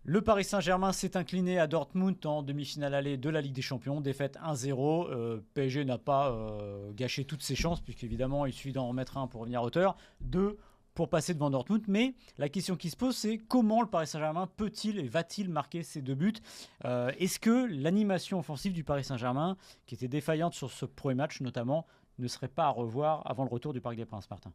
Le Paris Saint-Germain s'est incliné à Dortmund en demi-finale allée de la Ligue des Champions, défaite 1-0. PSG n'a pas gâché toutes ses chances, puisqu'évidemment il suffit d'en remettre un pour revenir à hauteur, deux pour passer devant Dortmund. Mais la question qui se pose, c'est comment le Paris Saint-Germain peut-il et va-t-il marquer ces deux buts? Est-ce que l'animation offensive du Paris Saint-Germain, qui était défaillante sur ce premier match notamment, ne serait pas à revoir avant le retour du Parc des Princes, Martin?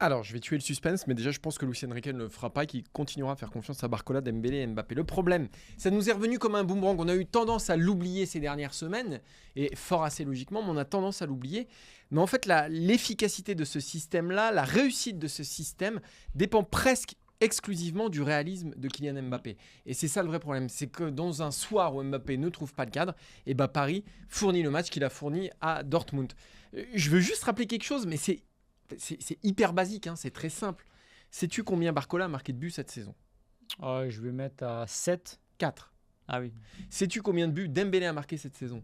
Alors, je vais tuer le suspense, mais déjà, je pense que Luis Enrique ne le fera pas et qu'il continuera à faire confiance à Barcola, Dembélé et Mbappé. Le problème, ça nous est revenu comme un boomerang. On a eu tendance à l'oublier ces dernières semaines, et fort assez logiquement, mais on a tendance à l'oublier. Mais en fait, l'efficacité de ce système-là, la réussite de ce système, dépend presque exclusivement du réalisme de Kylian Mbappé. Et c'est ça le vrai problème, c'est que dans un soir où Mbappé ne trouve pas le cadre, et ben Paris fournit le match qu'il a fourni à Dortmund. Je veux juste rappeler quelque chose, mais c'est hyper basique, hein, c'est très simple. Sais-tu combien Barcola a marqué de buts cette saison? Je vais mettre à 7. 4. Ah oui. Sais-tu combien de buts Dembélé a marqué cette saison?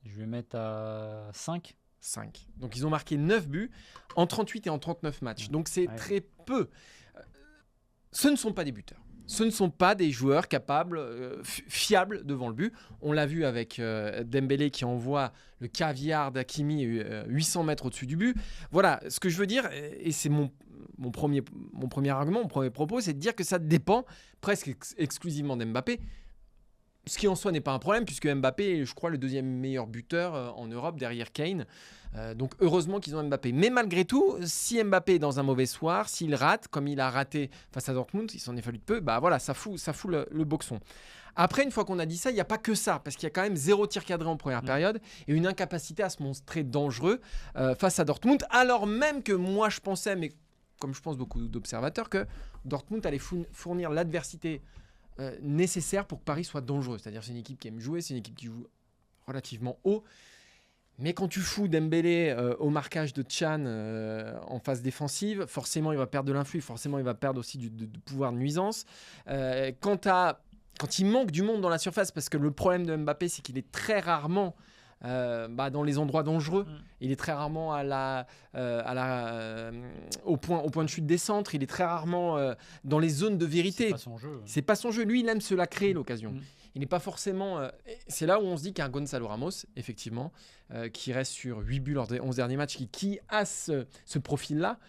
Je vais mettre à 5. 5. Donc ils ont marqué 9 buts en 38 et en 39 matchs. Donc c'est très peu. Ce ne sont pas des buteurs. Ce ne sont pas des joueurs capables, fiables devant le but. On l'a vu avec Dembélé qui envoie le caviar d'Hakimi 800 mètres au-dessus du but. Voilà, ce que je veux dire, et c'est mon premier argument, mon premier propos, c'est de dire que ça dépend presque exclusivement d'Mbappé. Ce qui en soi n'est pas un problème, puisque Mbappé est, je crois, le deuxième meilleur buteur en Europe derrière Kane. Donc heureusement qu'ils ont Mbappé. Mais malgré tout, si Mbappé est dans un mauvais soir, s'il rate, comme il a raté face à Dortmund, il s'en est fallu de peu, bah voilà, ça fout le boxon. Après, une fois qu'on a dit ça, il n'y a pas que ça, parce qu'il y a quand même 0 tir cadré en première période et une incapacité à se montrer dangereux face à Dortmund, alors même que moi je pensais, mais comme je pense beaucoup d'observateurs, que Dortmund allait fournir l'adversité nécessaire pour que Paris soit dangereux. C'est-à-dire c'est une équipe qui aime jouer, c'est une équipe qui joue relativement haut. Mais quand tu fous Dembélé au marquage de Can en phase défensive, forcément il va perdre de l'influx, forcément il va perdre aussi du pouvoir de nuisance. Quand il manque du monde dans la surface, parce que le problème de Mbappé, c'est qu'il est très rarement dans les endroits dangereux. Il est très rarement au point de chute des centres. Il est très rarement dans les zones de vérité. C'est pas son jeu. C'est pas son jeu. Lui, il aime se la créer, l'occasion. Il n'est pas forcément... c'est là où on se dit qu'un Gonzalo Ramos, effectivement, qui reste sur 8 buts lors des 11 derniers matchs, qui a ce profil-là,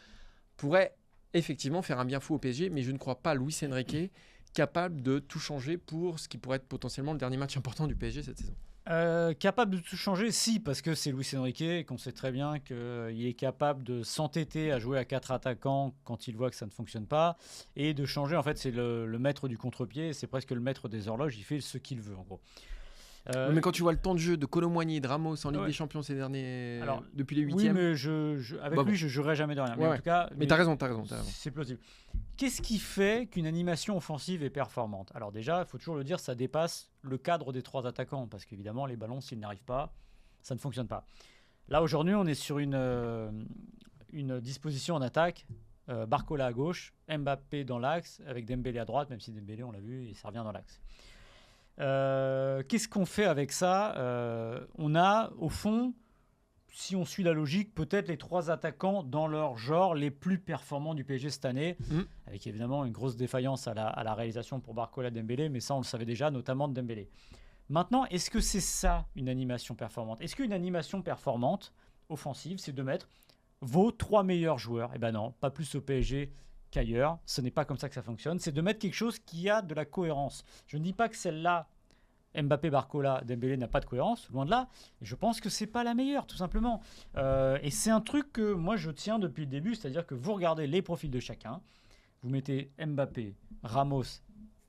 pourrait effectivement faire un bien fou au PSG. Mais je ne crois pas Luis Enrique capable de tout changer pour ce qui pourrait être potentiellement le dernier match important du PSG cette saison. Capable de tout changer, si, parce que c'est Luis Enrique et qu'on sait très bien qu'il est capable de s'entêter à jouer à 4 attaquants quand il voit que ça ne fonctionne pas et de changer. En fait, c'est le maître du contre-pied, c'est presque le maître des horloges, il fait ce qu'il veut en gros. Mais quand tu vois le temps de jeu de Kolo Muani et de Ramos en Ligue des Champions ces derniers, depuis les 8e. Oui, mais avec lui, je ne jurerai jamais de rien. Mais en tout cas, mais t'as raison. C'est plausible. Qu'est-ce qui fait qu'une animation offensive est performante? Alors déjà, il faut toujours le dire, ça dépasse le cadre des 3 attaquants, parce qu'évidemment, les ballons, s'ils n'arrivent pas, ça ne fonctionne pas. Là, aujourd'hui, on est sur une disposition en attaque. Barcola à gauche, Mbappé dans l'axe, avec Dembélé à droite, même si Dembélé, on l'a vu, et ça revient dans l'axe. Qu'est-ce qu'on fait avec ça? On a, au fond, si on suit la logique, peut-être les 3 attaquants dans leur genre les plus performants du PSG cette année, avec évidemment une grosse défaillance à la réalisation pour Barcola, Dembélé, mais ça on le savait déjà, notamment de Dembélé. Maintenant, est-ce que c'est ça une animation performante? Est-ce qu'une animation performante offensive, c'est de mettre vos 3 meilleurs joueurs? Eh ben non, pas plus au PSG qu'ailleurs. Ce n'est pas comme ça que ça fonctionne. C'est de mettre quelque chose qui a de la cohérence. Je ne dis pas que celle-là, Mbappé, Barcola, Dembélé n'a pas de cohérence, loin de là. Je pense que c'est pas la meilleure, tout simplement. Et c'est un truc que moi je tiens depuis le début, c'est-à-dire que vous regardez les profils de chacun, vous mettez Mbappé, Ramos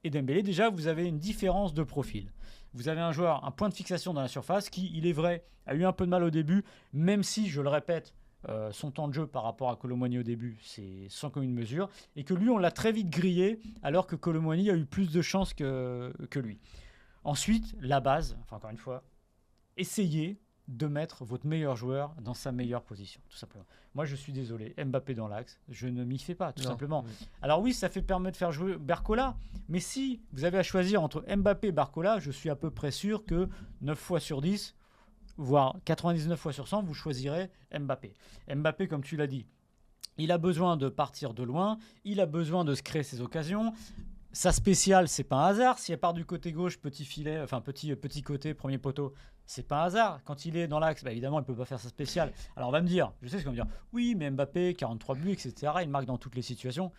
et Dembélé, déjà vous avez une différence de profil. Vous avez un joueur, un point de fixation dans la surface qui, il est vrai, a eu un peu de mal au début, même si, je le répète, son temps de jeu par rapport à Kolo Muani au début, c'est sans commune mesure, et que lui, on l'a très vite grillé, alors que Kolo Muani a eu plus de chances que lui. Ensuite, la base, enfin encore une fois, essayez de mettre votre meilleur joueur dans sa meilleure position, tout simplement. Moi, je suis désolé, Mbappé dans l'axe, je ne m'y fais pas, tout simplement. Oui. Alors oui, ça permet de faire jouer Barcola, mais si vous avez à choisir entre Mbappé et Barcola, je suis à peu près sûr que 9 fois sur 10, voire 99 fois sur 100, vous choisirez Mbappé. Mbappé, comme tu l'as dit, il a besoin de partir de loin, il a besoin de se créer ses occasions. sa spéciale, c'est pas un hasard. Si elle part du côté gauche, petit filet, enfin petit côté, premier poteau, c'est pas un hasard. Quand il est dans l'axe, évidemment, il peut pas faire sa spéciale. Alors on va me dire, je sais ce qu'on va me dire, oui, mais Mbappé, 43 buts, etc., il marque dans toutes les situations.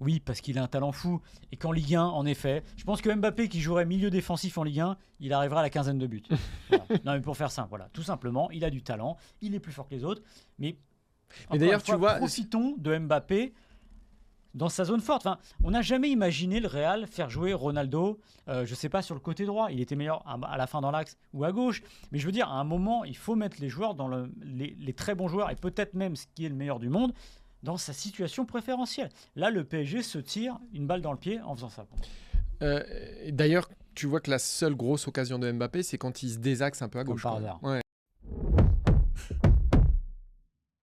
Oui, parce qu'il a un talent fou. Et qu'en Ligue 1, en effet, je pense que Mbappé, qui jouerait milieu défensif en Ligue 1, il arrivera à la quinzaine de buts. Voilà. Non, mais pour faire simple, voilà. Tout simplement, il a du talent, il est plus fort que les autres. Mais d'ailleurs, tu vois, profitons de Mbappé dans sa zone forte. Enfin, on n'a jamais imaginé le Real faire jouer Ronaldo, je sais pas, sur le côté droit. Il était meilleur à la fin dans l'axe ou à gauche. Mais je veux dire, à un moment, il faut mettre les joueurs dans les très bons joueurs, et peut-être même ce qui est le meilleur du monde, dans sa situation préférentielle. Là, le PSG se tire une balle dans le pied en faisant ça. D'ailleurs, tu vois que la seule grosse occasion de Mbappé, c'est quand il se désaxe un peu à gauche. Comme par hasard. Ouais.